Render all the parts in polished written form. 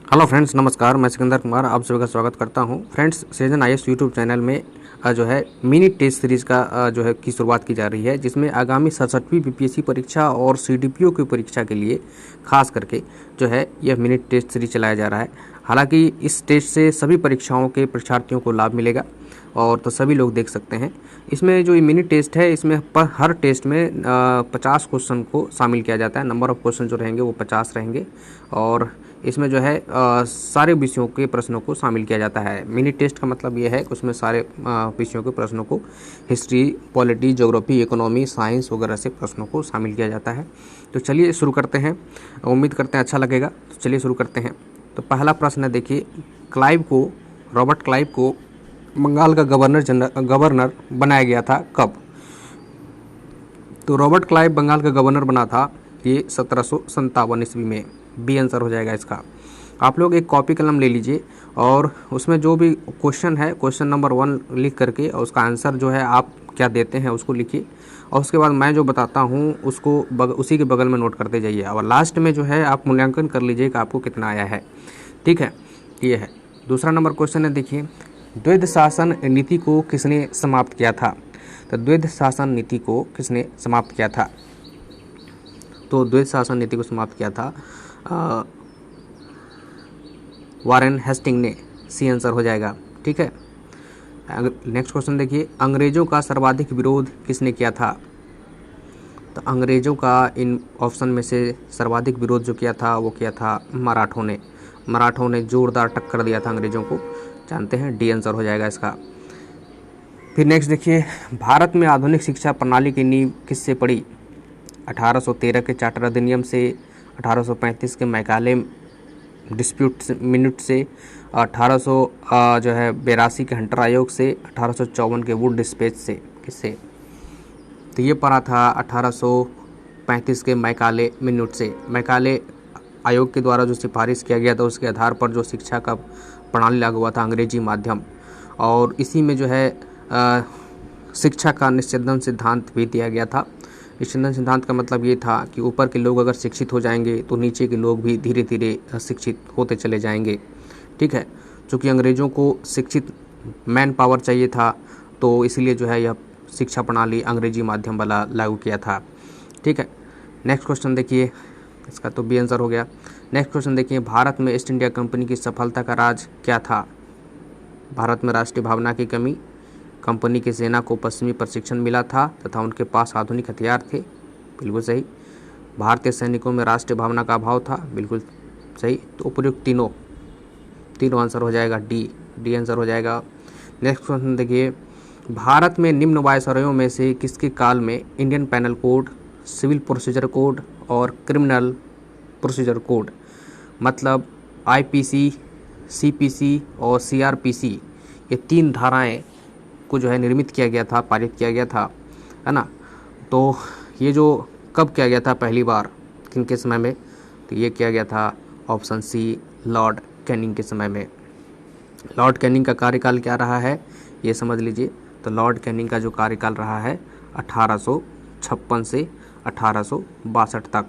Hello friends, नमस्कार। मैं सिकंदर कुमार आप सभी का स्वागत करता हूं। फ्रेंड्स, सृजन आईएएस यूट्यूब चैनल में जो है मिनी टेस्ट सीरीज़ का जो है की शुरुआत की जा रही है, जिसमें आगामी 67वीं बीपीएससी परीक्षा और सीडीपीओ की परीक्षा के लिए खास करके जो है यह मिनी टेस्ट सीरीज चलाया जा रहा है। हालांकि इस टेस्ट से सभी परीक्षाओं के परीक्षार्थियों को लाभ मिलेगा और तो सभी लोग देख सकते हैं। इसमें जो ये मिनी टेस्ट है, इसमें पर हर टेस्ट में 50 क्वेश्चन को शामिल किया जाता है। नंबर ऑफ क्वेश्चन जो रहेंगे वो 50 रहेंगे और इसमें जो है सारे विषयों के प्रश्नों को शामिल किया जाता है। मिनी टेस्ट का मतलब ये है कि उसमें सारे विषयों के प्रश्नों को history, polity, geography, economy, science वगैरह से प्रश्नों को शामिल किया जाता है। तो चलिए शुरू करते हैं, उम्मीद करते हैं अच्छा लगेगा। तो चलिए शुरू करते हैं। तो पहला प्रश्न है, देखिए, रॉबर्ट क्लाइव को बंगाल का गवर्नर बनाया गया था कब? तो रॉबर्ट क्लाइव बंगाल का गवर्नर बना था ये 1757 ईस्वी में। बी आंसर हो जाएगा इसका। आप लोग एक कॉपी कलम ले लीजिए और उसमें जो भी क्वेश्चन है, क्वेश्चन नंबर 1 लिख करके और उसका आंसर जो है आप क्या देते हैं उसको लिखिए और उसके बाद मैं जो बताता हूँ उसको उसी के बगल में नोट करते जाइए और लास्ट में जो है आप मूल्यांकन कर लीजिए कि आपको कितना आया है। ठीक है, ये है। दूसरा नंबर क्वेश्चन है, देखिए, द्वैध शासन नीति को किसने समाप्त किया था? तो द्वैध शासन नीति को किसने समाप्त किया था? तो द्वैध शासन नीति को समाप्त किया था वारेन हेस्टिंग ने। सी आंसर हो जाएगा। ठीक है, नेक्स्ट क्वेश्चन देखिए, अंग्रेजों का सर्वाधिक विरोध किसने किया था? तो अंग्रेजों का इन ऑप्शन में से सर्वाधिक विरोध जो किया था वो किया था मराठों ने जोरदार टक्कर दिया था अंग्रेजों को, जानते हैं। डी आंसर हो जाएगा इसका। फिर नेक्स्ट देखिए, भारत में आधुनिक शिक्षा प्रणाली की नींव किससे पड़ी? 1813 के चार्टर अधिनियम से, 1835 के मैकाले डिस्प्यूट मिनट से, 1882 के हंटर आयोग से, 1854 के वुड डिस्पैच से। किससे? तो ये पढ़ा था 1835 के मैकाले मिनट से। मैकाले आयोग के द्वारा जो सिफारिश किया गया था उसके आधार पर जो शिक्षा का प्रणाली लागू हुआ था अंग्रेजी माध्यम, और इसी में जो है शिक्षा का निश्चिंदन सिद्धांत भी दिया गया था। निश्चिंदन सिद्धांत का मतलब ये था कि ऊपर के लोग अगर शिक्षित हो जाएंगे तो नीचे के लोग भी धीरे धीरे शिक्षित होते चले जाएंगे। ठीक है, चूँकि अंग्रेज़ों को शिक्षित मैन पावर चाहिए था तो इसलिए जो है यह शिक्षा प्रणाली अंग्रेजी माध्यम वाला लागू किया था। ठीक है, नेक्स्ट क्वेश्चन देखिए, इसका तो बी आंसर हो गया। नेक्स्ट क्वेश्चन देखिए, भारत में ईस्ट इंडिया कंपनी की सफलता का राज क्या था? भारत में राष्ट्रीय भावना की कमी, कंपनी की सेना को पश्चिमी प्रशिक्षण मिला था तथा उनके पास आधुनिक हथियार थे। बिल्कुल सही। भारतीय सैनिकों में राष्ट्रीय भावना का अभाव था। बिल्कुल सही। तो उपयुक्त तीनों आंसर हो जाएगा। डी आंसर हो जाएगा। नेक्स्ट क्वेश्चन देखिए, भारत में निम्न वायसरायों में से किसके काल में Indian penal code, civil procedure code और क्रिमिनल प्रोसीजर कोड, मतलब आईपीसी, सीपीसी और सीआरपीसी, ये 3 धाराएं को जो है निर्मित किया गया था, पारित किया गया था, है ना? तो ये जो कब किया गया था पहली बार, किनके समय में? तो ये किया गया था ऑप्शन सी, लॉर्ड कैनिंग के समय में। लॉर्ड कैनिंग का कार्यकाल क्या रहा है ये समझ लीजिए। तो लॉर्ड कैनिंग का जो कार्यकाल रहा है 1856 से 1862 तक।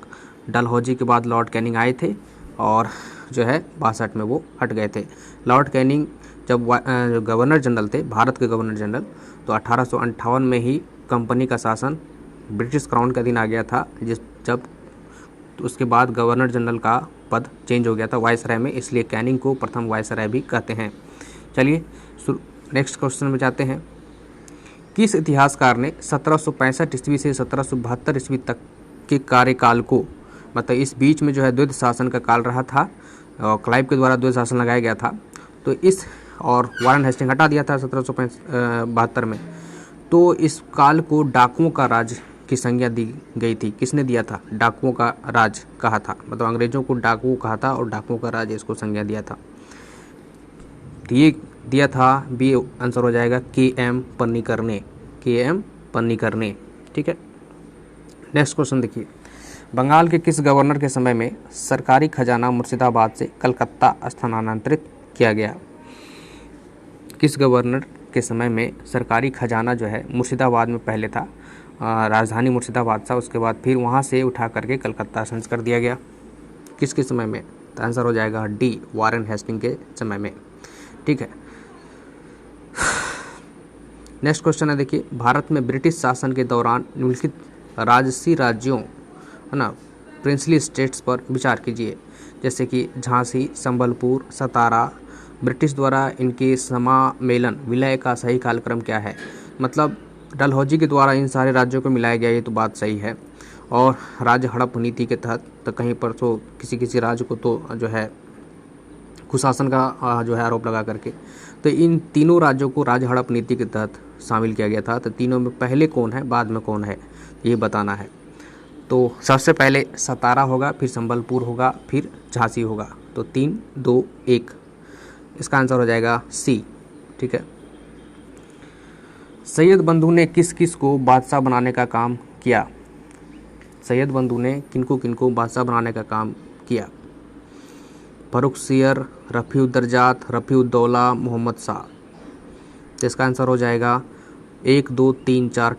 डलहौजी के बाद लॉर्ड कैनिंग आए थे और जो है 62 में वो हट गए थे। लॉर्ड कैनिंग जब गवर्नर जनरल थे, भारत के गवर्नर जनरल, तो 1858 में ही कंपनी का शासन ब्रिटिश क्राउन का दिन आ गया था, जब तो उसके बाद गवर्नर जनरल का पद चेंज हो गया था वायसराय में, इसलिए कैनिंग को प्रथम वायसराय भी कहते हैं। चलिए नेक्स्ट क्वेश्चन में जाते हैं। किस इतिहासकार ने 1765 ईस्वी से 1772 ईस्वी तक के कार्यकाल को, मतलब इस बीच में जो है द्वैध शासन का काल रहा था और क्लाइव के द्वारा द्वैध शासन लगाया गया था, तो इस और वारेन हेस्टिंग हटा दिया था 1772 में, तो इस काल को डाकुओं का राज की संज्ञा दी गई थी। किसने दिया था? डाकुओं का राज कहा था, मतलब अंग्रेजों को डाकुओं कहा था और डाकुओं का राज इसको संज्ञा दिया था। तो ये दिया था, बी आंसर हो जाएगा, के.एम. पन्नीकर ने। ठीक है, नेक्स्ट क्वेश्चन देखिए, बंगाल के किस गवर्नर के समय में सरकारी खजाना मुर्शिदाबाद से कलकत्ता स्थानांतरित किया गया? किस गवर्नर के समय में सरकारी खजाना जो है मुर्शिदाबाद में पहले था, राजधानी मुर्शिदाबाद था, उसके बाद फिर वहाँ से उठा करके कलकत्ता स्थानांतरित कर दिया गया? किसके समय में? तो आंसर हो जाएगा डी, वारेन हेस्टिंग के समय में। ठीक है, नेक्स्ट क्वेश्चन है, देखिए भारत में ब्रिटिश शासन के दौरान निम्नलिखित राजसी राज्यों, है ना, प्रिंसली स्टेट्स पर विचार कीजिए, जैसे कि झांसी, संबलपुर, सतारा। ब्रिटिश द्वारा इनके समामेलन विलय का सही कालक्रम क्या है? मतलब डलहौजी के द्वारा इन सारे राज्यों को मिलाया गया, ये तो बात सही है। और राज्य हड़प नीति के तहत तो कहीं पर तो किसी किसी राज्य को तो जो है कुशासन का जो है आरोप लगा करके, तो इन तीनों राज्यों को राज्य हड़प नीति के तहत शामिल किया गया था। तो तीनों में पहले कौन है, बाद में कौन है, ये बताना है। तो सबसे पहले सतारा होगा, फिर संबलपुर होगा, फिर झांसी होगा। तो 3, 2, 1 इसका आंसर हो जाएगा सी। ठीक है, सैयद बंधु ने किस किस को बादशाह बनाने का काम किया? सैयद बंधु ने किनको किनको बादशाह बनाने का काम किया? फर्रुखसियर, रफ़ी-उद-दरजात, रफ़ी-उद-दौला, मोहम्मद शाह। तो इसका आंसर हो जाएगा 1, 2, 3, 4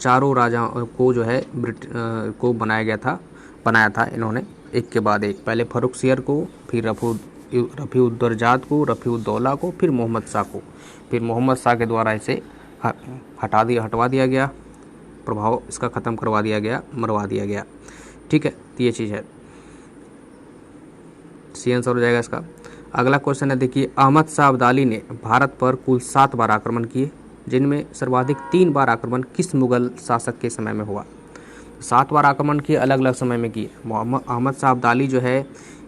चारों राजाओं को जो है को बनाया था इन्होंने एक के बाद एक। पहले फर्रुखसियर को, फिर रफ़ी-उद-दरजात को, रफ़ी-उद-दौला को, फिर मोहम्मद शाह को। फिर मोहम्मद शाह के द्वारा इसे हटवा दिया गया, प्रभाव इसका ख़त्म करवा दिया गया, मरवा दिया गया। ठीक है, तो ये चीज़ है, सी आंसर हो जाएगा इसका। अगला क्वेश्चन है, देखिए अहमद शाह अब्दाली ने भारत पर कुल 7 बार आक्रमण किए, जिनमें सर्वाधिक 3 बार आक्रमण किस मुगल शासक के समय में हुआ? 7 बार आक्रमण किए, अलग अलग समय में किए। अहमद शाह अब्दाली जो है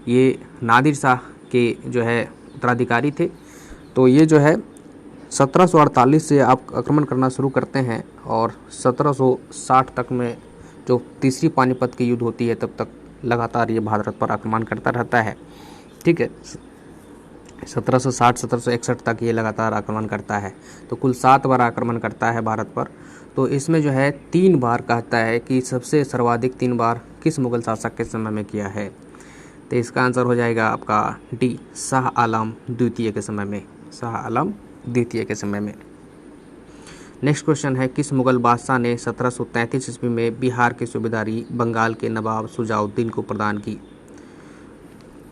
ये नादिर शाह के जो है उत्तराधिकारी थे। तो ये जो है 1748 से आप आक्रमण करना शुरू करते हैं और 1760 तक में जो तीसरी पानीपत की युद्ध होती है तब तक लगातार ये भारत पर आक्रमण करता रहता है। ठीक है, 1760 1761 तक ये लगातार आक्रमण करता है। तो कुल 7 बार आक्रमण करता है भारत पर। तो इसमें जो है 3 बार कहता है कि सबसे सर्वाधिक 3 बार किस मुगल शासक के समय में किया है? तो इसका आंसर हो जाएगा आपका डी, शाह आलम द्वितीय के समय में। शाह आलम द्वितीय के समय में। नेक्स्ट क्वेश्चन है, किस मुगल बादशाह ने 1733 ईस्वी में बिहार की सूबेदारी बंगाल के नवाब शुजाउद्दीन को प्रदान की?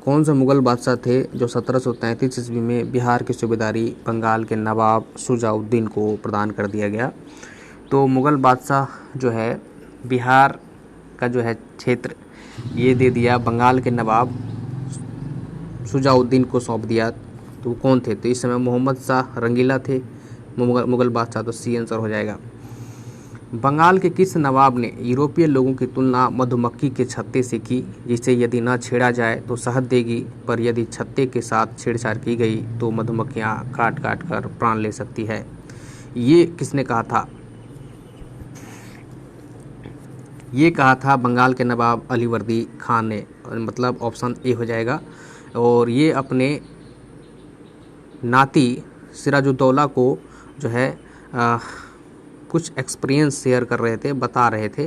कौन सा मुगल बादशाह थे जो 1733 ईस्वी में बिहार की सूबेदारी बंगाल के नवाब शुजाउद्दीन को प्रदान कर दिया गया? तो मुगल बादशाह जो है बिहार का जो है क्षेत्र ये दे दिया, बंगाल के नवाब शुजाउद्दीन को सौंप दिया। तो कौन थे? तो इस समय मोहम्मद शाह रंगीला थे मुगल बादशाह। तो सी आंसर हो जाएगा। बंगाल के किस नवाब ने यूरोपीय लोगों की तुलना मधुमक्खी के छत्ते से की, जिसे यदि न छेड़ा जाए तो शहद देगी, पर यदि छत्ते के साथ छेड़छाड़ की गई तो मधुमक्खियां काट काट कर प्राण ले सकती है? ये किसने कहा था? ये कहा था बंगाल के नवाब अलीवर्दी खान ने, मतलब ऑप्शन ए हो जाएगा। और ये अपने नाती सिराजुद्दौला को जो है कुछ एक्सपीरियंस शेयर कर रहे थे, बता रहे थे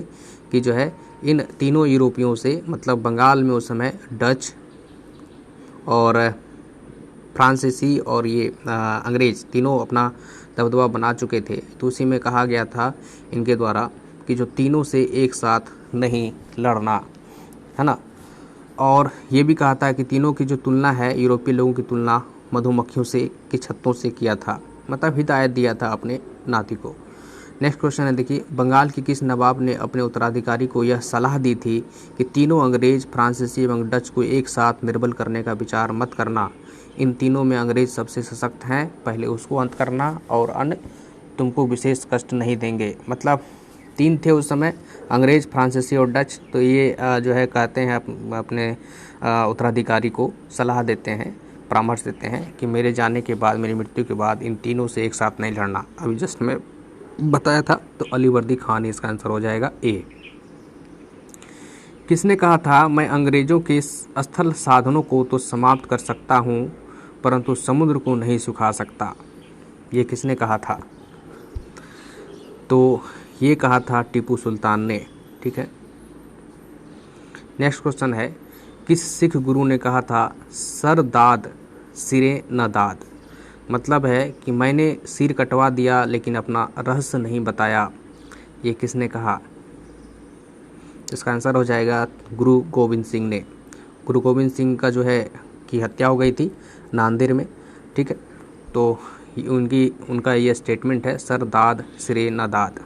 कि जो है इन तीनों यूरोपियों से, मतलब बंगाल में उस समय डच और फ्रांसीसी और ये अंग्रेज़ तीनों अपना दबदबा बना चुके थे। तो उसी में कहा गया था इनके द्वारा कि जो तीनों से एक साथ नहीं लड़ना, है ना। और ये भी कहा था कि तीनों की जो तुलना है, यूरोपीय लोगों की तुलना मधुमक्खियों से के छत्तों से किया था, मतलब हिदायत दिया था अपने नाती को। नेक्स्ट क्वेश्चन है, देखिए बंगाल के किस नवाब ने अपने उत्तराधिकारी को यह सलाह दी थी कि तीनों अंग्रेज, फ्रांसीसी एवं डच को एक साथ निर्बल करने का विचार मत करना। इन तीनों में अंग्रेज सबसे सशक्त हैं, पहले उसको अंत करना और अन्य तुमको विशेष कष्ट नहीं देंगे। मतलब 3 थे उस समय, अंग्रेज, फ्रांसीसी और डच। तो ये जो है कहते हैं अपने उत्तराधिकारी को सलाह देते हैं, परामर्श देते हैं कि मेरे जाने के बाद, मेरी मृत्यु के बाद इन तीनों से एक साथ नहीं लड़ना। अभी जस्ट मैं बताया था, तो अलीवर्दी खान, इसका आंसर हो जाएगा ए। किसने कहा था, मैं अंग्रेजों के स्थल साधनों को तो समाप्त कर सकता हूँ परंतु समुद्र को नहीं सुखा सकता? ये किसने कहा था? तो ये कहा था टीपू सुल्तान ने। ठीक है, नेक्स्ट क्वेश्चन है, किस सिख गुरु ने कहा था सर दाद सिरे न दाद? मतलब है कि मैंने सिर कटवा दिया लेकिन अपना रहस्य नहीं बताया। ये किसने कहा? इसका आंसर हो जाएगा गुरु गोविंद सिंह ने। गुरु गोविंद सिंह का जो है की हत्या हो गई थी नांदेड़ में, ठीक है। तो उनका ये स्टेटमेंट है, सर दाद सिरे न दाद।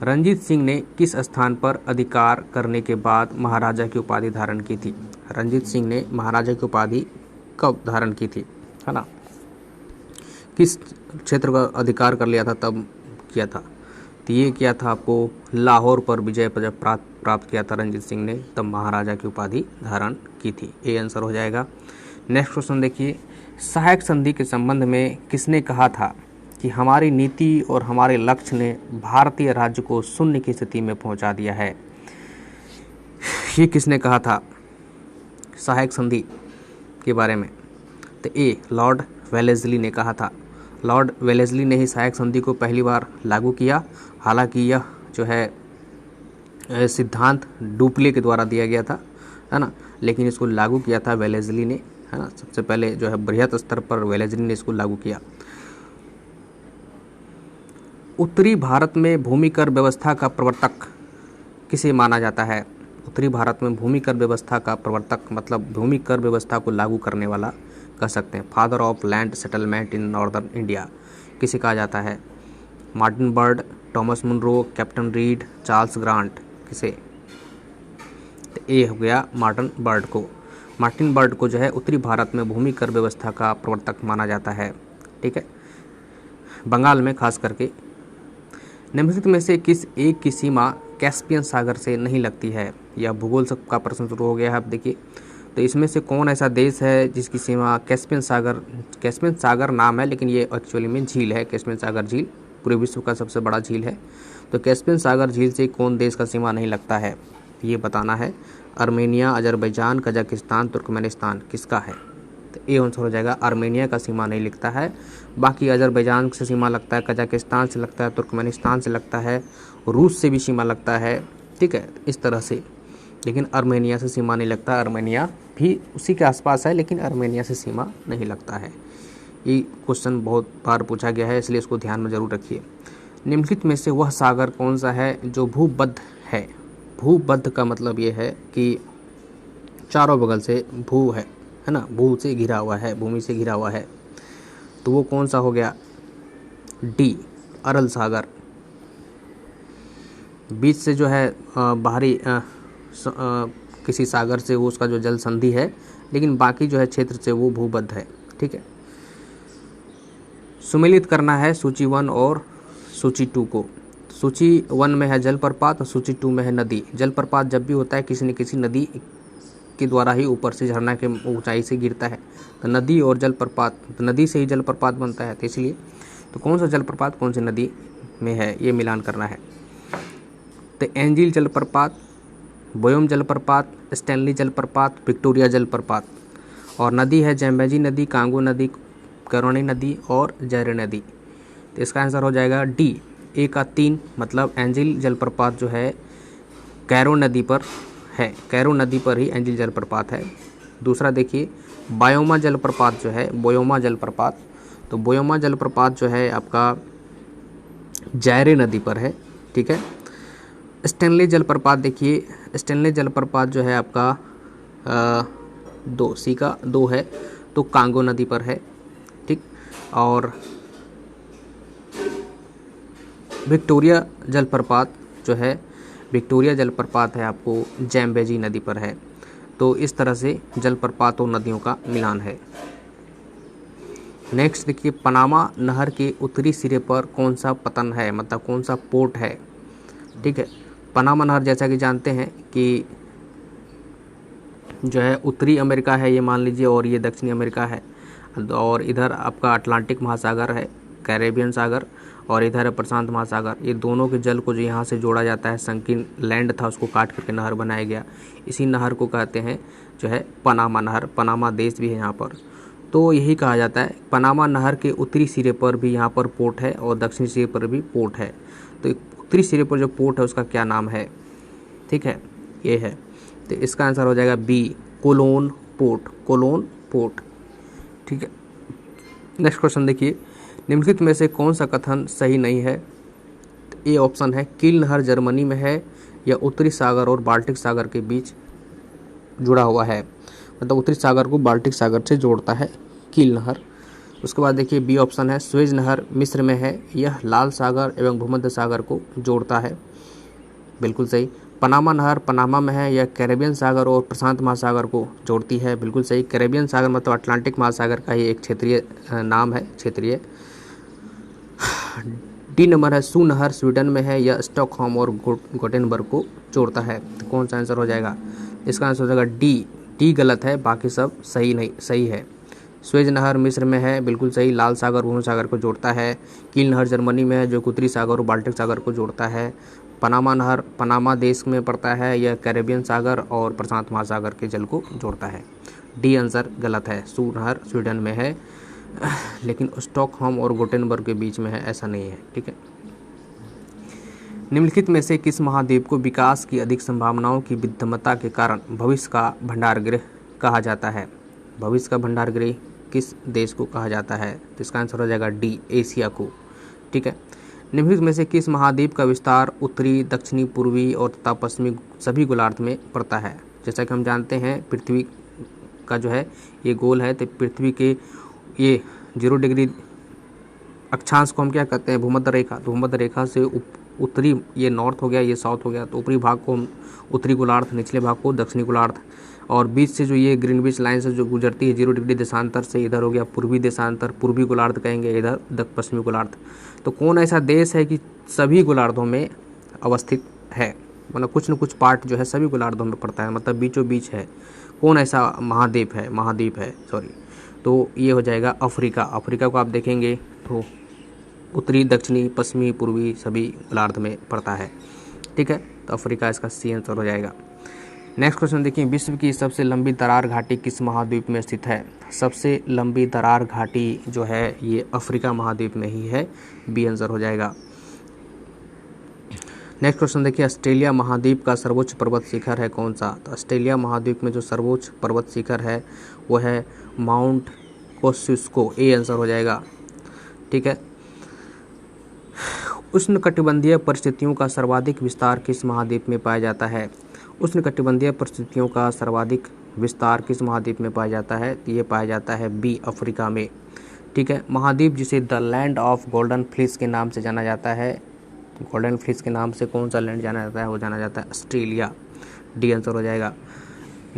रंजीत सिंह ने किस स्थान पर अधिकार करने के बाद महाराजा की उपाधि धारण की थी? रंजीत सिंह ने महाराजा की उपाधि कब धारण की थी, है ना, किस क्षेत्र का अधिकार कर लिया था तब किया था? तो ये किया था आपको लाहौर पर विजय जब प्राप्त किया था रंजीत सिंह ने, तब महाराजा की उपाधि धारण की थी। ये आंसर हो जाएगा। नेक्स्ट क्वेश्चन देखिए, सहायक संधि के संबंध में किसने कहा था कि हमारी नीति और हमारे लक्ष्य ने भारतीय राज्य को शून्य की स्थिति में पहुंचा दिया है? ये किसने कहा था सहायक संधि के बारे में? तो ए लॉर्ड वेलेस्ली ने कहा था। लॉर्ड वेलेस्ली ने ही सहायक संधि को पहली बार लागू किया। हालांकि यह जो है सिद्धांत डुप्ले के द्वारा दिया गया था, है ना, लेकिन इसको लागू किया था वेलेस्ली ने, है ना। सबसे पहले जो है बृहत स्तर पर वेलेस्ली ने इसको लागू किया। उत्तरी भारत में भूमि कर व्यवस्था का प्रवर्तक किसे माना जाता है? उत्तरी भारत में भूमि कर व्यवस्था का प्रवर्तक मतलब भूमि कर व्यवस्था को लागू करने वाला कह सकते हैं। Father of land settlement in northern India किसे कहा जाता है? Martin Bird, Thomas Munro, Captain Reed, Charles Grant, किसे? तो ए हो गया मार्टिन बर्ड को। मार्टिन बर्ड को जो है उत्तरी भारत में भूमि कर व्यवस्था का प्रवर्तक माना जाता है, ठीक है, बंगाल में खास करके। निम्नलिखित में से किस एक की सीमा कैस्पियन सागर से नहीं लगती है? यह भूगोल का प्रश्न शुरू हो गया है। अब देखिए, तो इसमें से कौन ऐसा देश है जिसकी सीमा कैस्पियन सागर नाम है, लेकिन ये एक्चुअली में झील है। कैस्पियन सागर झील पूरे विश्व का सबसे बड़ा झील है। तो कैस्पियन सागर झील से कौन देश का सीमा नहीं लगता है, ये बताना है। आर्मेनिया, अजरबैजान, कजाकिस्तान, तुर्कमेनिस्तान, किसका है? तो ए आंसर हो जाएगा, आर्मेनिया का सीमा नहीं लगता है। बाकी अजरबैजान से सीमा लगता है, कजाकिस्तान से लगता है, तुर्कमेनिस्तान से लगता है, रूस से भी सीमा लगता है, ठीक है, इस तरह से। लेकिन आर्मेनिया से सीमा नहीं लगता। आर्मेनिया भी उसी के आसपास है, लेकिन आर्मेनिया से सीमा नहीं लगता है। ये क्वेश्चन बहुत बार पूछा गया है, इसलिए इसको ध्यान में जरूर रखिए। निम्नलिखित में से वह सागर कौन सा है जो भूबद्ध है? भूबद्ध का मतलब ये है कि चारों बगल से भू है ना, भू से घिरा हुआ है, भूमि से घिरा हुआ है। तो वो कौन सा हो गया? डी अरल सागर। बीच से जो है बाहरी किसी सागर से वो उसका जो जल संधि है, लेकिन बाकी जो है क्षेत्र से वो भूबद्ध है, ठीक है। सुमेलित करना है सूची 1 और सूची 2 को। सूची 1 में है जलप्रपात और सूची 2 में है नदी। जलप्रपात जब भी होता है किसी न किसी नदी के द्वारा ही ऊपर से झरना के ऊंचाई से गिरता है। तो नदी और जलप्रपात, तो नदी से ही जलप्रपात बनता है, तो इसलिए तो कौन सा जलप्रपात कौन सी नदी में है, ये मिलान करना है। तो एंजिल जलप्रपात, बोयम जलप्रपात, स्टैनली जलप्रपात, विक्टोरिया जलप्रपात। और नदी है जैम्बेजी नदी, कांगो नदी, करोनी नदी और जैरे नदी। तो इसका आंसर हो जाएगा डी ए का 3, मतलब एंजिल जलप्रपात जो है कैरो नदी पर है, कैरो नदी पर ही एंजिल जलप्रपात है। दूसरा देखिए बायोमा जलप्रपात जो है, बोयोमा जलप्रपात, तो बोयोमा जलप्रपात जो है आपका जैरे नदी पर है, ठीक है। स्टैनली जलप्रपात देखिए, स्टैनली जलप्रपात जो है आपका 2 सी का 2 है, तो कांगो नदी पर है, ठीक। और विक्टोरिया जलप्रपात जो है, विक्टोरिया जलप्रपात है आपको जैम्बेजी नदी पर है। तो इस तरह से जलप्रपात और नदियों का मिलान है। नेक्स्ट देखिए, पनामा नहर के उत्तरी सिरे पर कौन सा पतन है, मतलब कौन सा पोर्ट है, ठीक है। पनामा नहर जैसा कि जानते हैं कि जो है उत्तरी अमेरिका है ये मान लीजिए, और ये दक्षिणी अमेरिका है, और इधर आपका अटलांटिक महासागर है, कैरेबियन सागर, और इधर है प्रशांत महासागर। ये दोनों के जल को जो यहाँ से जोड़ा जाता है, संकीर्ण लैंड था उसको काट करके नहर बनाया गया, इसी नहर को कहते हैं जो है पनामा नहर। पनामा देश भी है यहाँ पर। तो यही कहा जाता है पनामा नहर के उत्तरी सिरे पर भी यहाँ पर पोर्ट है और दक्षिणी सिरे पर भी पोर्ट है। तो उत्तरी सिरे पर जो पोर्ट है उसका क्या नाम है, ठीक है, ये है। तो इसका आंसर हो जाएगा B Colon port, Colon port, ठीक है। नेक्स्ट क्वेश्चन देखिए, निम्नलिखित में से कौन सा कथन सही नहीं है? ए ऑप्शन है किल नहर जर्मनी में है या उत्तरी सागर और बाल्टिक सागर के बीच जुड़ा हुआ है, मतलब उत्तरी सागर को बाल्टिक सागर से जोड़ता है कील नहर। उसके बाद देखिए बी ऑप्शन है, स्वेज नहर मिस्र में है, यह लाल सागर एवं भूमध्य सागर को जोड़ता है, बिल्कुल सही। पनामा नहर पनामा में है, यह कैरेबियन सागर और प्रशांत महासागर को जोड़ती है, बिल्कुल सही। कैरेबियन सागर मतलब अटलांटिक महासागर का ही एक क्षेत्रीय नाम है, क्षेत्रीय। डी नंबर है, सू नहर स्वीडन में है, यह स्टॉकहोम और गोटेनबर्ग को जोड़ता है। तो कौन सा आंसर हो जाएगा? इसका आंसर हो जाएगा डी। डी गलत है, बाकी सब सही नहीं सही है। स्वेज नहर मिस्र में है, बिल्कुल सही, लाल सागर भूमध्य सागर को जोड़ता है। कील नहर जर्मनी में है, जो उत्तरी सागर और बाल्टिक सागर को जोड़ता है। पनामा नहर पनामा देश में पड़ता है, यह कैरेबियन सागर और प्रशांत महासागर के जल को जोड़ता है। डी आंसर गलत है, सू नहर स्वीडन में है, लेकिन स्टॉकहोम और गोटेनबर्ग के बीच में है, ऐसा नहीं है, ठीक है। निम्नलिखित में से किस महाद्वीप को विकास की अधिक संभावनाओं की विद्यमता के कारण भविष्य का भंडारगृह कहा जाता है? भविष्य का भंडारगृह किस देश को कहा जाता है? तो इसका आंसर हो जाएगा डी, एशिया को, ठीक है। निम्नलिखित में से किस महाद्वीप का विस्तार उत्तरी, दक्षिणी, पूर्वी और तथा पश्चिमी सभी गोलार्ध में पड़ता है? जैसा कि हम जानते हैं पृथ्वी का जो है ये गोल है, तो पृथ्वी के ये 0 डिग्री अक्षांश को हम क्या कहते हैं? भूमध्य रेखा। तो भूमध्य रेखा से उत्तरी ये नॉर्थ हो गया, ये साउथ हो गया, तो ऊपरी भाग को हम उत्तरी गोलार्ध, निचले भाग को दक्षिणी गोलार्ध, और बीच से जो ये ग्रीनविच लाइन से जो गुजरती है 0 डिग्री देशांतर से, इधर हो गया पूर्वी देशांतर, पूर्वी गोलार्ध कहेंगे, इधर पश्चिमी गोलार्ध। तो कौन ऐसा देश है कि सभी गोलार्धों में अवस्थित है, मतलब कुछ न कुछ पार्ट जो है सभी गोलार्धों में पड़ता है, मतलब बीचों बीच है? कौन ऐसा महाद्वीप है सॉरी? तो ये हो जाएगा अफ्रीका। अफ्रीका को आप देखेंगे तो उत्तरी, दक्षिणी, पश्चिमी, पूर्वी सभी गोलार्ध में पड़ता है, ठीक है। तो अफ्रीका इसका सी आंसर हो जाएगा। नेक्स्ट क्वेश्चन देखिए, विश्व की सबसे लंबी दरार घाटी किस महाद्वीप में स्थित है? सबसे लंबी दरार घाटी जो है ये अफ्रीका महाद्वीप में ही है, बी आंसर हो जाएगा। नेक्स्ट क्वेश्चन देखिए, ऑस्ट्रेलिया महाद्वीप का सर्वोच्च पर्वत शिखर है कौन सा? तो ऑस्ट्रेलिया महाद्वीप में जो सर्वोच्च पर्वत शिखर है वो है माउंट कोस्सिस्को, ए आंसर हो जाएगा, ठीक है। उष्णकटिबंधीय परिस्थितियों का सर्वाधिक विस्तार किस महाद्वीप में पाया जाता है? उष्णकटिबंधीय परिस्थितियों का सर्वाधिक विस्तार किस महाद्वीप में पाया जाता है? तो ये पाया जाता है बी, अफ्रीका में, ठीक है। महाद्वीप जिसे the land of golden fleece के नाम से जाना जाता है, गोल्डन फ्लिस के नाम से कौन सा लैंड जाना जाता है? वो जाना जाता है ऑस्ट्रेलिया, डी आंसर हो जाएगा।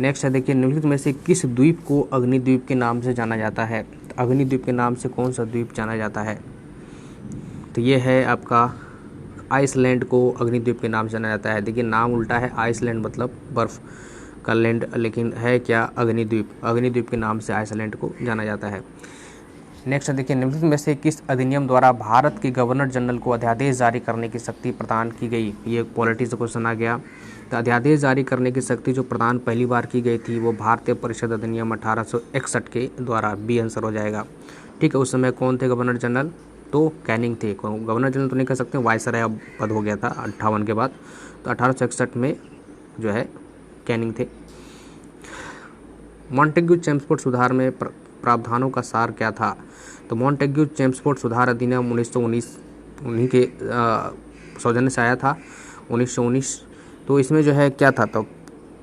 नेक्स्ट है देखिए, निम्नलिखित में से किस द्वीप को अग्निद्वीप के नाम से जाना जाता है? तो अग्निद्वीप के नाम से कौन सा द्वीप जाना जाता है? तो ये है आपका आइसलैंड को अग्निद्वीप के नाम से जाना जाता है। देखिए नाम उल्टा है, आइसलैंड मतलब बर्फ़ का लैंड, लेकिन है क्या? अग्निद्वीप। अग्निद्वीप के नाम से आइसलैंड को जाना जाता है। नेक्स्ट देखिए, निम्नलिखित में से किस अधिनियम द्वारा भारत के गवर्नर जनरल को अध्यादेश जारी करने की शक्ति प्रदान की गई? ये पॉलिटी से क्वेश्चन आ गया। तो अध्यादेश जारी करने की शक्ति जो प्रदान पहली बार की गई थी वो भारतीय परिषद अधिनियम 1861 के द्वारा, बी आंसर हो जाएगा, ठीक है। उस समय कौन थे गवर्नर जनरल? तो कैनिंग थे। गवर्नर जनरल तो नहीं कह सकते, वायसराय अब पद हो गया था 58 के बाद, तो 1861 में जो है कैनिंग थे। मॉन्टेग्यू चेम्सफोर्ड सुधार में प्रावधानों का सार क्या था? तो मॉन्टेग्यू चेम्सफोर्ड सुधार अधिनियम 1919 उन्हीं के सौजन्य से आया था, 1919। तो इसमें जो है क्या था? तो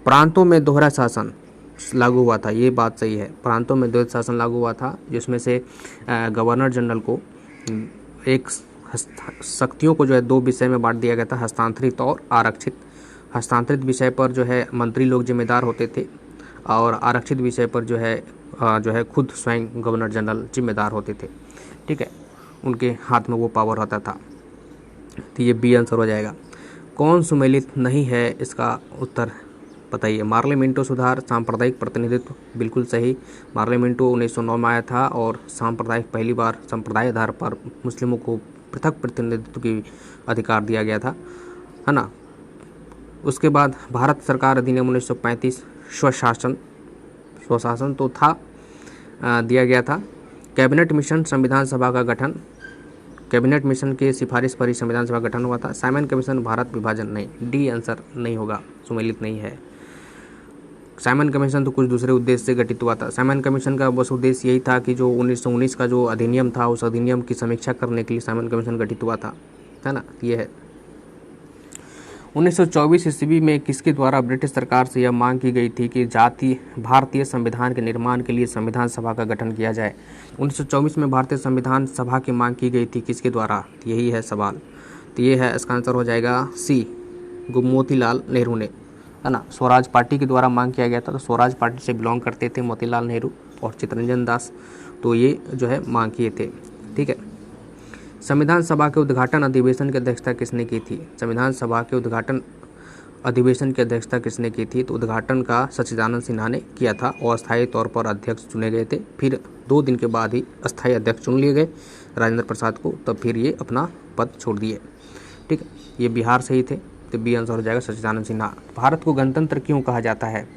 प्रांतों में दोहरा शासन लागू हुआ था, ये बात सही है, प्रांतों में द्वैत शासन लागू हुआ था, जिसमें से गवर्नर जनरल को एक शक्तियों को जो है 2 विषय में बांट दिया गया था, हस्तांतरित और आरक्षित। हस्तांतरित विषय पर जो है मंत्री लोग जिम्मेदार होते थे, और आरक्षित विषय पर जो है खुद स्वयं गवर्नर जनरल जिम्मेदार होते थे, ठीक है, उनके हाथ में वो पावर होता था। तो ये बी आंसर हो जाएगा। कौन सुमेलित नहीं है? इसका उत्तर बताइए। मार्लिमेंटो सुधार, सांप्रदायिक प्रतिनिधित्व, बिल्कुल सही। मार्लिमेंटो 1909 में आया था और सांप्रदायिक पहली बार संप्रदाय आधार पर मुस्लिमों को पृथक प्रतिनिधित्व की अधिकार दिया गया था, है ना। उसके बाद भारत सरकार अधिनियम 1935, स्वशासन तो था, दिया गया था। कैबिनेट मिशन संविधान सभा का गठन, कैबिनेट मिशन के सिफारिश पर ही संविधान सभा गठन हुआ था। साइमन कमीशन भारत विभाजन, नहीं, डी आंसर नहीं होगा, सुमेलित नहीं है। साइमन कमीशन तो कुछ दूसरे उद्देश्य से गठित हुआ था। साइमन कमीशन का बस उद्देश्य यही था कि जो 1919 का जो अधिनियम था उस अधिनियम की समीक्षा करने के लिए साइमन कमीशन गठित हुआ था, है ना। ये है 1924 ईस्वी में किसके द्वारा ब्रिटिश सरकार से यह मांग की गई थी कि भारतीय संविधान के निर्माण के लिए संविधान सभा का गठन किया जाए? 1924 में भारतीय संविधान सभा की मांग की गई थी, किसके द्वारा? यही है सवाल। तो ये है, इसका आंसर हो जाएगा सी, मोतीलाल नेहरू ने, है ना। स्वराज पार्टी के द्वारा मांग किया गया था। तो स्वराज पार्टी से बिलोंग करते थे मोतीलाल नेहरू और चित्तरंजन दास, तो ये जो है मांग किए थे। ठीक है। संविधान सभा के उद्घाटन अधिवेशन की अध्यक्षता किसने की थी? संविधान सभा के उद्घाटन अधिवेशन की अध्यक्षता किसने की थी? तो उद्घाटन का सच्चिदानंद सिन्हा ने किया था और अस्थायी तौर पर अध्यक्ष चुने गए थे। फिर 2 दिन के बाद ही अस्थायी अध्यक्ष चुन लिए गए राजेंद्र प्रसाद को, तब फिर ये अपना पद छोड़ दिए। ठीक है, ये बिहार से ही थे, तो बी आंसर हो जाएगा सच्चिदानंद सिन्हा। भारत को गणतंत्र क्यों कहा जाता है?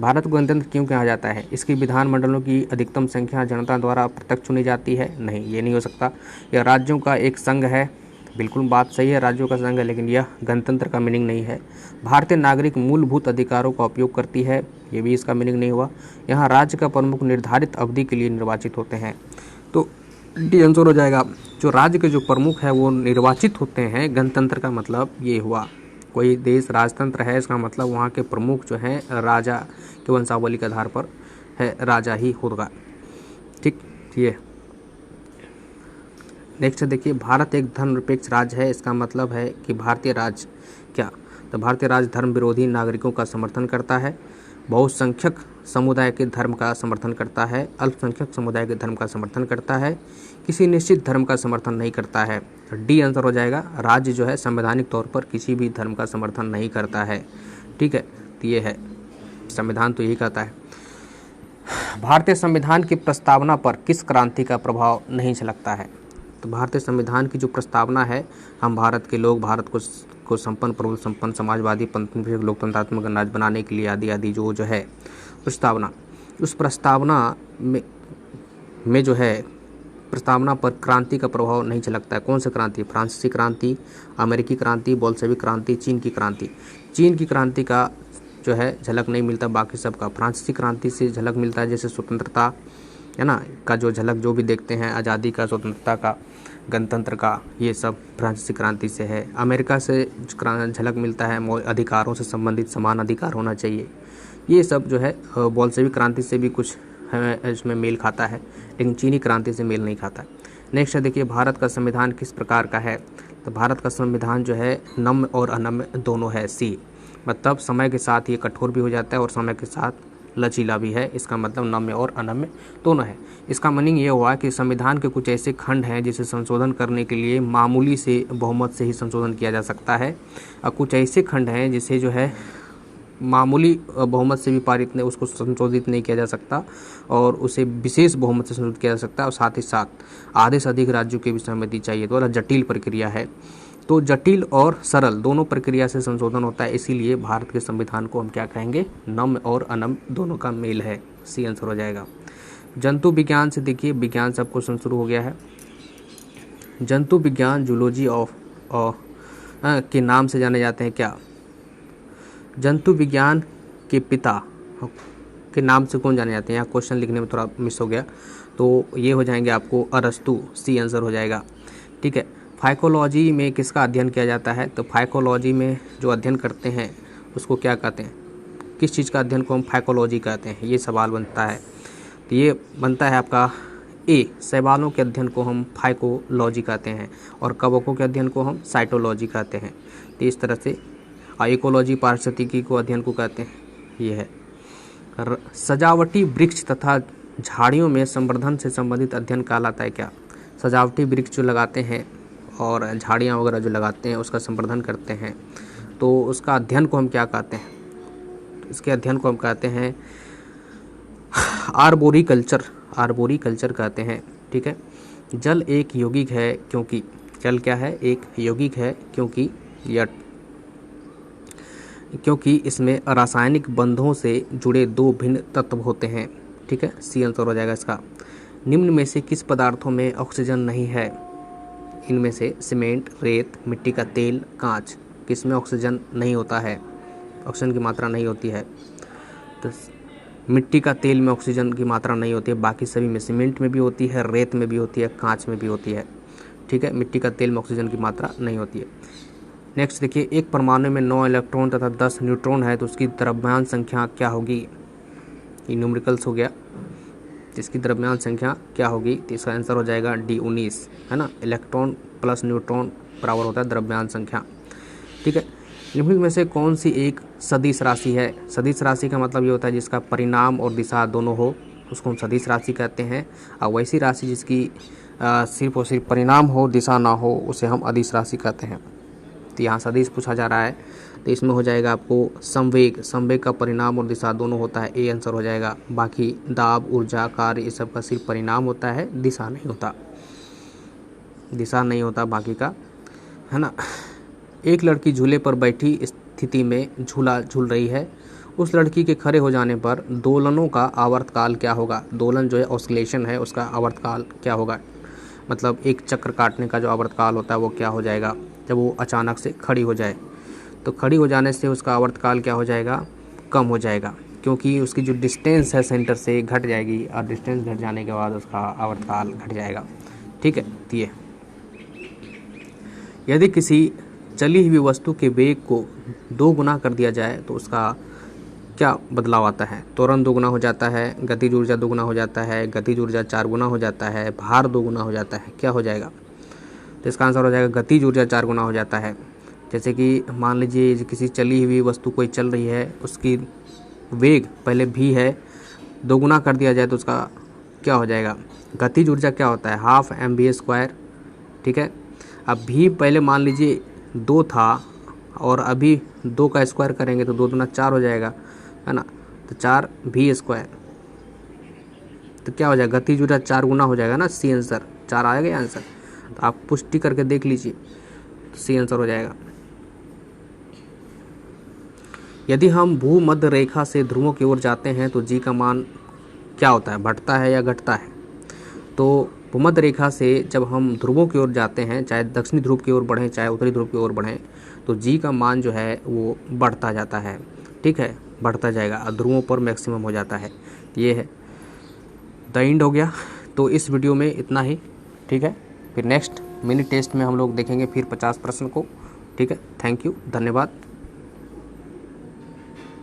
भारत को गणतंत्र क्यों कहा जाता है? इसकी विधानमंडलों की अधिकतम संख्या जनता द्वारा प्रत्यक्ष चुनी जाती है? नहीं, ये नहीं हो सकता। यह राज्यों का एक संघ है, बिल्कुल बात सही है, राज्यों का संघ है, लेकिन यह गणतंत्र का मीनिंग नहीं है। भारतीय नागरिक मूलभूत अधिकारों का उपयोग करती है, ये भी इसका मीनिंग नहीं हुआ। यहाँ राज्य का प्रमुख निर्धारित अवधि के लिए निर्वाचित होते हैं, तो डी आंसर हो जाएगा। जो राज्य के जो प्रमुख है वो निर्वाचित होते हैं, गणतंत्र का मतलब ये हुआ। कोई देश राजतंत्र है, इसका मतलब वहाँ के प्रमुख जो हैं राजा के वंशावली के आधार पर है, राजा ही होगा। ठीक, ये नेक्स्ट देखिए, भारत एक धर्मनिरपेक्ष राज्य है, इसका मतलब है कि भारतीय राज्य क्या? तो भारतीय राज्य धर्म विरोधी नागरिकों का समर्थन करता है, बहुसंख्यक समुदाय के धर्म का समर्थन करता है, अल्पसंख्यक समुदाय के धर्म का समर्थन करता है, किसी निश्चित धर्म का समर्थन नहीं करता है। डी आंसर हो जाएगा। राज्य जो है संवैधानिक तौर पर किसी भी धर्म का समर्थन नहीं करता है। ठीक है, तो ये है, संविधान तो यही कहता है। भारतीय संविधान की प्रस्तावना पर किस क्रांति का प्रभाव नहीं झलकता है? तो भारतीय संविधान की जो प्रस्तावना है, हम भारत के लोग भारत को संपन्न प्रभुत्व संपन्न समाजवादी लोकतंत्रात्मक गणराज्य बनाने के लिए आदि आदि जो है प्रस्तावना, उस प्रस्तावना में जो है प्रस्तावना पर क्रांति का प्रभाव नहीं झलकता है। कौन सी क्रांति? फ्रांसीसी क्रांति, अमेरिकी क्रांति, बोल्शेविक क्रांति, चीन की क्रांति। चीन की क्रांति का जो है झलक नहीं मिलता, बाकी सब का। फ्रांसीसी क्रांति से झलक मिलता है, जैसे स्वतंत्रता है ना का जो झलक जो भी देखते हैं, आज़ादी का, स्वतंत्रता का, गणतंत्र का, ये सब फ्रांसीसी क्रांति से है। अमेरिका से झलक मिलता है, अधिकारों से संबंधित समान अधिकार होना चाहिए, ये सब जो है बोल्शेविक क्रांति से भी कुछ इसमें मेल खाता है, लेकिन चीनी क्रांति से मेल नहीं खाता। नेक्स्ट देखिए, भारत का संविधान किस प्रकार का है? तो भारत का संविधान जो है नम्य और अनम्य दोनों है। सी, मतलब समय के साथ ये कठोर भी हो जाता है और समय के साथ लचीला भी है, इसका मतलब नम्य और अनम्य दोनों है। इसका मीनिंग ये हुआ कि संविधान के कुछ ऐसे खंड हैं जिसे संशोधन करने के लिए मामूली से बहुमत से ही संशोधन किया जा सकता है, और कुछ ऐसे खंड हैं जिसे जो है मामूली बहुमत से भी पारित नहीं, उसको संशोधित नहीं किया जा सकता और उसे विशेष बहुमत से संशोधित किया जा सकता है, और साथ ही साथ आधे से अधिक राज्यों की भी सहमति चाहिए। तो जटिल प्रक्रिया है, तो जटिल और सरल दोनों प्रक्रिया से संशोधन होता है, इसीलिए भारत के संविधान को हम क्या कहेंगे? नम्य और अनम्य दोनों का मेल है। सी आंसर हो जाएगा। जंतु विज्ञान से देखिए, विज्ञान से आपको क्वेश्चन शुरू हो गया है। जंतु विज्ञान जूलॉजी ऑफ के नाम से जाने जाते हैं क्या? जंतु विज्ञान के पिता के नाम से कौन जाने जाते हैं? यहाँ क्वेश्चन लिखने में थोड़ा मिस हो गया, तो ये हो जाएंगे आपको अरस्तु। सी आंसर हो जाएगा। ठीक है। फाइकोलॉजी में किसका अध्ययन किया जाता है? तो फाइकोलॉजी में जो अध्ययन करते हैं उसको क्या कहते हैं? किस चीज़ का अध्ययन को हम फाइकोलॉजी कहते हैं? ये सवाल बनता है। तो ये बनता है आपका ए, शैवालों के अध्ययन को हम फाइकोलॉजी कहते हैं और कवकों के अध्ययन को हम साइटोलॉजी कहते हैं। तो इस तरह से इकोलॉजी पारिस्थितिकी को अध्ययन को कहते हैं। ये है। सजावटी वृक्ष तथा झाड़ियों में संवर्धन से संबंधित अध्ययन कहलाता है क्या? सजावटी वृक्ष जो लगाते हैं और झाड़ियाँ वगैरह जो लगाते हैं उसका संवर्धन करते हैं, तो उसका अध्ययन को हम क्या कहते हैं? इसके अध्ययन को हम कहते हैं आर्बोरिकल्चर। आर्बोरिकल्चर कहते हैं। ठीक है। जल एक यौगिक है क्योंकि जल क्या है? एक यौगिक है क्योंकि इसमें रासायनिक बंधों से जुड़े 2 भिन्न तत्व होते हैं। ठीक है। सी आंसर हो जाएगा इसका। निम्न में से किस पदार्थों में ऑक्सीजन नहीं है? इनमें से सीमेंट, रेत, मिट्टी का तेल, कांच, किसमें ऑक्सीजन नहीं होता है? ऑक्सीजन की मात्रा नहीं होती है। तो मिट्टी का तेल में ऑक्सीजन की मात्रा नहीं होती है, बाकी सभी में, सीमेंट में भी होती है, रेत में भी होती है, कांच में भी होती है। ठीक है। मिट्टी का तेल में ऑक्सीजन की मात्रा नहीं होती है। नेक्स्ट देखिए, एक परमाणु में 9 इलेक्ट्रॉन तथा 10 न्यूट्रॉन है तो उसकी द्रव्यमान संख्या क्या होगी। ये न्यूमेरिकल्स हो गया, इसकी द्रव्यमान संख्या क्या होगी, तो इसका आंसर हो जाएगा डी 19, है ना। इलेक्ट्रॉन प्लस न्यूट्रॉन बराबर होता है द्रव्यमान संख्या, ठीक है। निम्नलिखित में से कौन सी एक सदिश राशि है। सदिश राशि का मतलब ये होता है जिसका परिणाम और दिशा दोनों हो, उसको हम सदिश राशि कहते हैं। और वैसी राशि जिसकी सिर्फ और सिर्फ परिणाम हो, दिशा ना हो, उसे हम अदिश राशि कहते हैं। तो यहाँ सदिश पूछा जा रहा है, तो इसमें हो जाएगा आपको संवेग। संवेग का परिणाम और दिशा दोनों होता है, ए आंसर हो जाएगा। बाकी दाब, ऊर्जा, कार्य, ये सब का सिर्फ परिणाम होता है, दिशा नहीं होता, दिशा नहीं होता बाकी का, है ना। एक लड़की झूले पर बैठी स्थिति में झूला झूल रही है। उस लड़की के खड़े हो जाने पर दोलनों का आवर्तकाल क्या होगा। दोलन जो है ऑस्किलेशन है, उसका आवर्तकाल क्या होगा, मतलब एक चक्र काटने का जो आवर्तकाल होता है वो क्या हो जाएगा जब वो अचानक से खड़ी हो जाए। तो खड़ी हो जाने से उसका आवर्तकाल क्या हो जाएगा, कम हो जाएगा, क्योंकि उसकी जो डिस्टेंस है सेंटर से घट जाएगी और डिस्टेंस घट जाने के बाद उसका आवर्तकाल घट जाएगा, ठीक है। तो ये यदि किसी चली हुई वस्तु के वेग को 2 गुना कर दिया जाए तो उसका क्या बदलाव आता है। त्वरण 2 गुना हो जाता है, गतिज ऊर्जा 2 गुना हो जाता है, गतिज ऊर्जा 4 गुना हो जाता है, भार 2 गुना हो जाता है, क्या हो जाएगा। तो इसका आंसर हो जाएगा गतिज ऊर्जा 4 गुना हो जाता है। जैसे कि मान लीजिए किसी चली हुई वस्तु कोई चल रही है, उसकी वेग पहले भी है, 2 गुना कर दिया जाए तो उसका क्या हो जाएगा। गतिज ऊर्जा क्या होता है, हाफ mv², ठीक है। अब भी पहले मान लीजिए 2 था और अभी 2 का स्क्वायर करेंगे तो 2 दूना 4 हो जाएगा, है ना। तो 4v², तो क्या हो जाएगा, गतिज ऊर्जा 4 गुना हो जाएगा ना, सी आंसर 4 आएगा ये आंसर। तो आप पुष्टि करके देख लीजिए, तो सी आंसर हो जाएगा। यदि हम भूमध्य रेखा से ध्रुवों की ओर जाते हैं तो जी का मान क्या होता है, बढ़ता है या घटता है। तो भूमध्य रेखा से जब हम ध्रुवों की ओर जाते हैं, चाहे दक्षिणी ध्रुव की ओर बढ़ें चाहे उत्तरी ध्रुव की ओर बढ़ें, तो जी का मान जो है वो बढ़ता जाता है, ठीक है, बढ़ता जाएगा और ध्रुवों पर मैक्सिमम हो जाता है। ये है द एंड हो गया। तो इस वीडियो में इतना ही, ठीक है। फिर नेक्स्ट मिनी टेस्ट में हम लोग देखेंगे फिर 50 प्रश्न को, ठीक है। थैंक यू, धन्यवाद।